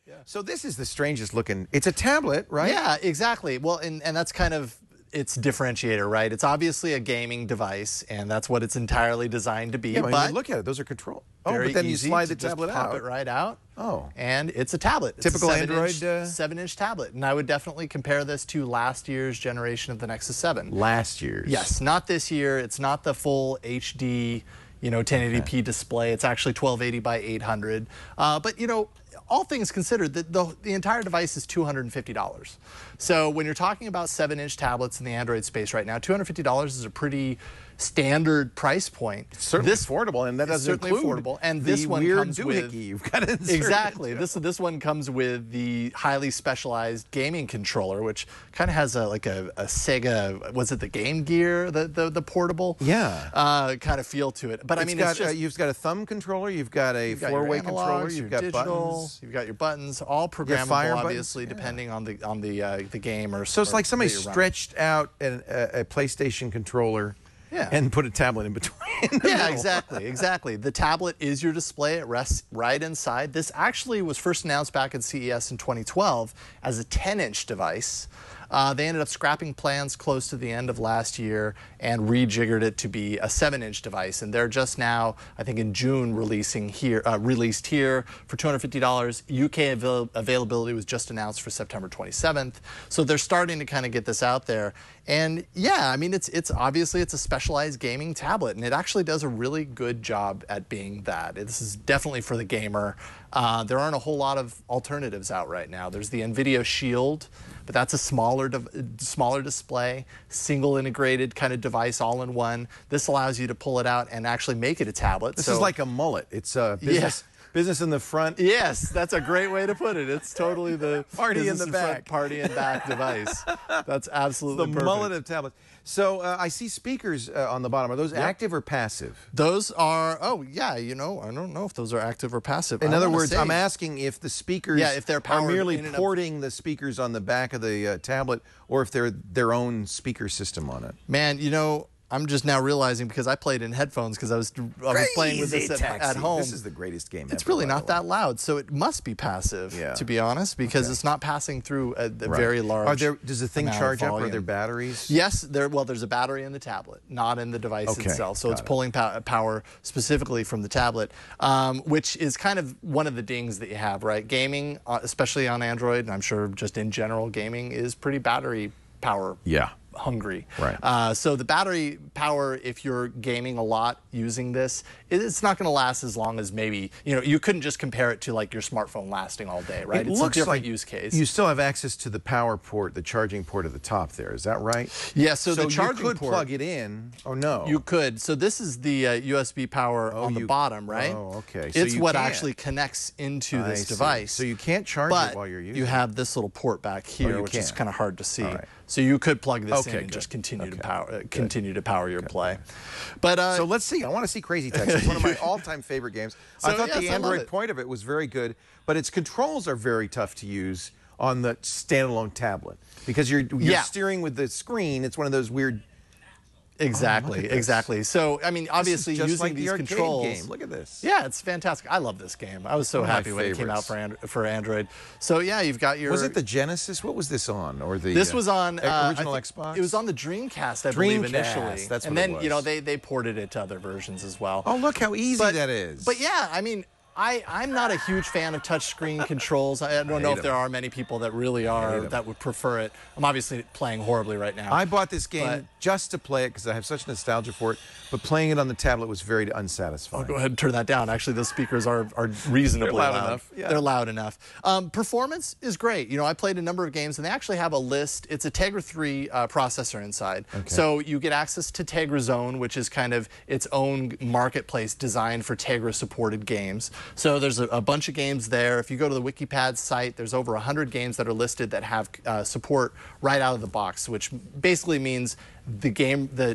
Yeah. So this is the strangest looking. It's a tablet, right? Yeah, exactly. Well, and that's kind of its differentiator, right? It's obviously a gaming device, and that's what it's entirely designed to be. Yeah, but but when you look at it, those are control. Oh, very but then you easy slide to the tablet just pop out. it right out. Oh. And it's a tablet. It's Typical a Android. 7-inch tablet. And I would definitely compare this to last year's generation of the Nexus 7. Last year's. Yes, not this year. It's not the full HD, 1080p display. It's actually 1280 by 800. But, all things considered, the entire device is $250. So when you're talking about 7-inch tablets in the Android space right now, $250 is a pretty standard price point. It's certainly affordable, and that doesn't include affordable. And this one weird comes with you've got to insert exactly. This one comes with the highly specialized gaming controller, which kind of has a Sega. Was it the Game Gear, the portable? Yeah. Kind of feel to it. But I mean, you've got a thumb controller, you've got a four-way controller, you've got digital, buttons, you've got your buttons, all programmable, obviously, depending on the game or. So it's like somebody stretched out a PlayStation controller. Yeah. And put a tablet in between. Yeah, exactly. The tablet is your display. It rests right inside. This actually was first announced back at CES in 2012 as a 10-inch device. They ended up scrapping plans close to the end of last year and rejiggered it to be a 7-inch device. And they're just now, I think in June, released here for $250. UK availability was just announced for September 27th. So they're starting to kind of get this out there. And yeah, I mean, it's obviously it's a specialized gaming tablet, and it actually does a really good job at being that. This is definitely for the gamer. There aren't a whole lot of alternatives out right now. There's the Nvidia Shield, but that's a smaller display, single integrated kind of device, all in one. This allows you to pull it out and actually make it a tablet. This is like a mullet. It's a business in the front. Yes, that's a great way to put it. It's totally the party in the back, party in back device. That's absolutely the perfect. mullet of tablets. So I see speakers on the bottom. Are those active or passive? Those are. Oh yeah, I don't know if those are active or passive. In other words, I'm asking if the speakers if they're are merely porting the speakers on the back of the tablet, or if they're their own speaker system on it. Man, I'm just now realizing, because I played in headphones because I was playing with this at home. This is the greatest game ever. It's really not that loud, so it must be passive, to be honest, because it's not passing through a very large. Does the thing charge up? Are there batteries? Yes, there's a battery in the tablet, not in the device itself. So it's pulling power specifically from the tablet, which is kind of one of the dings that you have, right? Gaming, especially on Android, and I'm sure just in general, gaming is pretty battery power. Hungry. Right. So the battery power, if you're gaming a lot using this, it's not going to last as long as maybe, you couldn't just compare it to like your smartphone lasting all day, right? It's a different use case. You still have access to the power port, the charging port at the top there. Is that right? Yeah, so the charging you could port, plug it in. Oh, no. You could. So this is the USB power on the bottom, right? Oh, okay. It's what actually connects into this device. So you can't charge it while you're using it. You have this little port back here, which is kind of hard to see. Right. So you could plug this in and just continue to power your play. But so let's see. I want to see Crazy Taxi. It's one of my all-time favorite games. I thought the Android point of it was very good, but its controls are very tough to use on the standalone tablet because you're steering with the screen. It's one of those weird. Exactly. So, I mean, obviously, just using like these the arcade controls. Game. Look at this. Yeah, it's fantastic. I love this game. I was so happy when it came out for Android. So, yeah, you've got your. Was it the Genesis? What was this on? Or the? This was on original Xbox. It was on the Dreamcast, I believe, initially. That's what and then it was. they ported it to other versions as well. Oh, look how easy that is. But yeah, I mean. I'm not a huge fan of touchscreen controls. I don't know if there are many people that really are, that would prefer it. I'm obviously playing horribly right now. I bought this game just to play it because I have such nostalgia for it, but playing it on the tablet was very unsatisfying. Oh, go ahead and turn that down. Actually, those speakers are reasonably loud enough. Yeah. They're loud enough. Performance is great. I played a number of games, and they actually have a list. It's a Tegra 3 processor inside. Okay. So you get access to Tegra Zone, which is kind of its own marketplace designed for Tegra-supported games. So there's a bunch of games there. If you go to the Wikipad site, there's over 100 games that are listed that have support right out of the box, which basically means the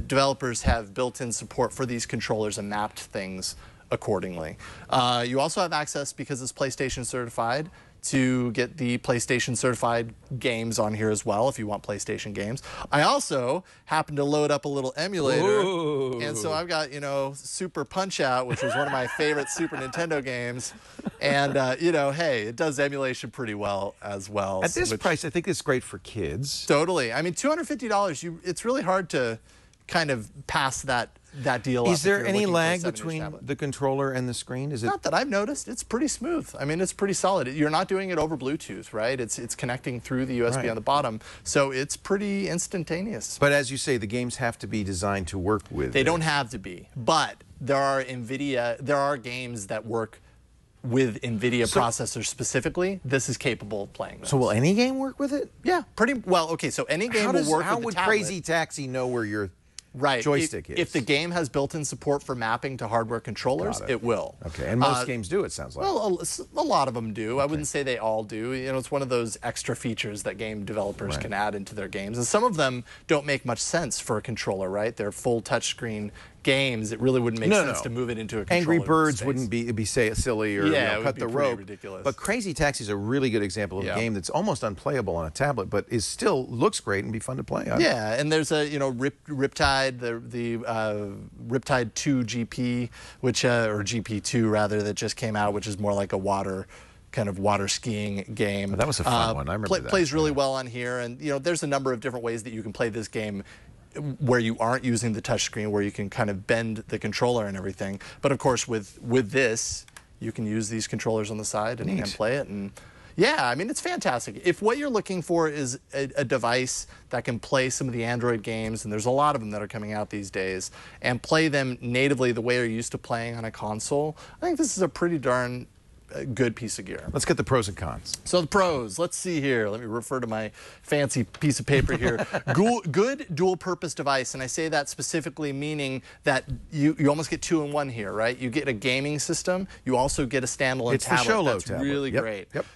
developers have built-in support for these controllers and mapped things accordingly. You also have access, because it's PlayStation certified, to get the PlayStation certified games on here as well if you want PlayStation games. I also happen to load up a little emulator. Ooh. And so I've got, Super Punch-Out, which was one of my favorite Super Nintendo games. And, hey, it does emulation pretty well as well. At this price, I think it's great for kids. Totally. I mean, $250, it's really hard to kind of pass that deal. Is there any lag between the controller and the screen? Is it not that I've noticed? It's pretty smooth. I mean, it's pretty solid. You're not doing it over Bluetooth, right? It's connecting through the USB on the bottom, so it's pretty instantaneous. But as you say, the games have to be designed to work with. They don't have to be, but there are games that work with Nvidia processors specifically. This is capable of playing those. So will any game work with it? Yeah, pretty well. Okay, so any game will work with the tablet. How would Crazy Taxi know where your joystick is? If the game has built-in support for mapping to hardware controllers, it will. Okay, and most games do, it sounds like. Well, a lot of them do. I wouldn't say they all do. It's one of those extra features that game developers can add into their games. And some of them don't make much sense for a controller, right? They're full touchscreen games. It really wouldn't make sense to move it into a controller. Angry Birds wouldn't be silly or cut the rope. Ridiculous. But Crazy Taxi is a really good example of a game that's almost unplayable on a tablet, but still looks great and be fun to play. Yeah, and there's a Riptide, the Riptide 2 GP, which or GP2 rather, that just came out, which is more like a water skiing game. Oh, that was a fun one. I remember that. Plays really well on here, and there's a number of different ways that you can play this game where you aren't using the touchscreen, where you can kind of bend the controller and everything. But of course, with this, you can use these controllers on the side and play it. And yeah, I mean, it's fantastic. If what you're looking for is a device that can play some of the Android games, and there's a lot of them that are coming out these days, and play them natively the way you're used to playing on a console, I think this is a pretty darn good piece of gear. Let's get the pros and cons. So the pros, let's see here. Let me refer to my fancy piece of paper here. Good dual-purpose device, and I say that specifically meaning that you almost get two in one here, right? You get a gaming system. You also get a standalone tablet. It's the Sholo That's tablet. Really great. Yep.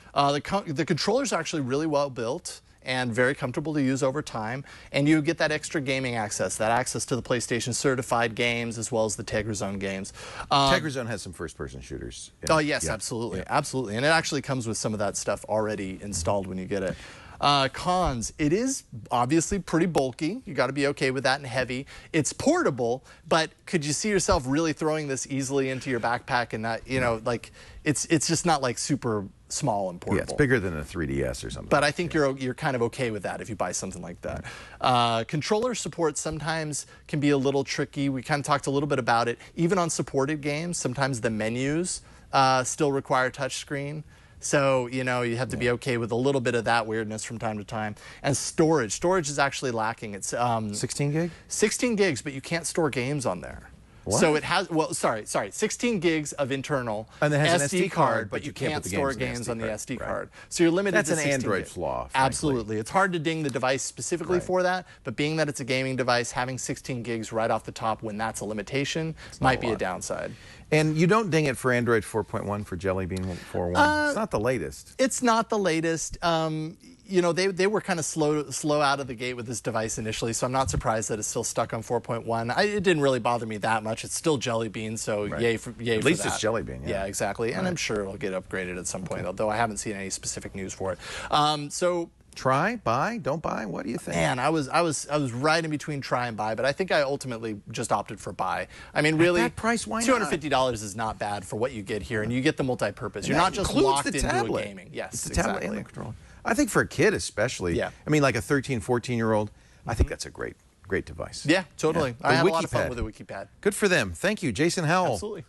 The controller's actually really well built and very comfortable to use over time, and you get that extra gaming access, that access to the PlayStation certified games as well as the Tegra Zone games. Tegra Zone has some first-person shooters. Oh yes, absolutely, absolutely, and it actually comes with some of that stuff already installed when you get it. Cons, it is obviously pretty bulky. You got to be okay with that, and heavy. It's portable, but could you see yourself really throwing this easily into your backpack and not, like it's just not like super small and portable. Yeah, it's bigger than a 3DS or something. But I think you're kind of okay with that if you buy something like that. Controller support sometimes can be a little tricky. We kind of talked a little bit about it. Even on supported games, sometimes the menus still require touchscreen. So, you have to be okay with a little bit of that weirdness from time to time. And storage. Storage is actually lacking. It's 16 gig? 16 gigs, but you can't store games on there. What? So it has, 16 gigs of internal and it has SD an SD card, but you can't store games on the SD card. So you're limited to 16 That's an Android gigs. flaw. Frankly. Absolutely. It's hard to ding the device specifically for that, but being that it's a gaming device, having 16 gigs right off the top when that's a limitation might be a downside. And you don't ding it for Android 4.1 for Jelly Bean 4.1? It's not the latest. It's not the latest. They were kind of slow out of the gate with this device initially, so I'm not surprised that it's still stuck on 4.1. It didn't really bother me that much. It's still Jelly Bean, so yay for that. At least it's Jelly Bean. Yeah, exactly. And I'm sure it'll get upgraded at some point, although I haven't seen any specific news for it. Try, buy, don't buy. What do you think? Man, I was right in between try and buy, but I think I ultimately just opted for buy. I mean, really, at that price, why not? $250 is not bad for what you get here, and you get the multi-purpose. You're not just locked into a gaming. Yes, it's the tablet and the controller. I think for a kid especially. Yeah. I mean, like a 13, 14-year-old. I think that's a great device. Yeah, totally. I have a lot of fun with the Wikipad. Good for them. Thank you, Jason Howell. Absolutely.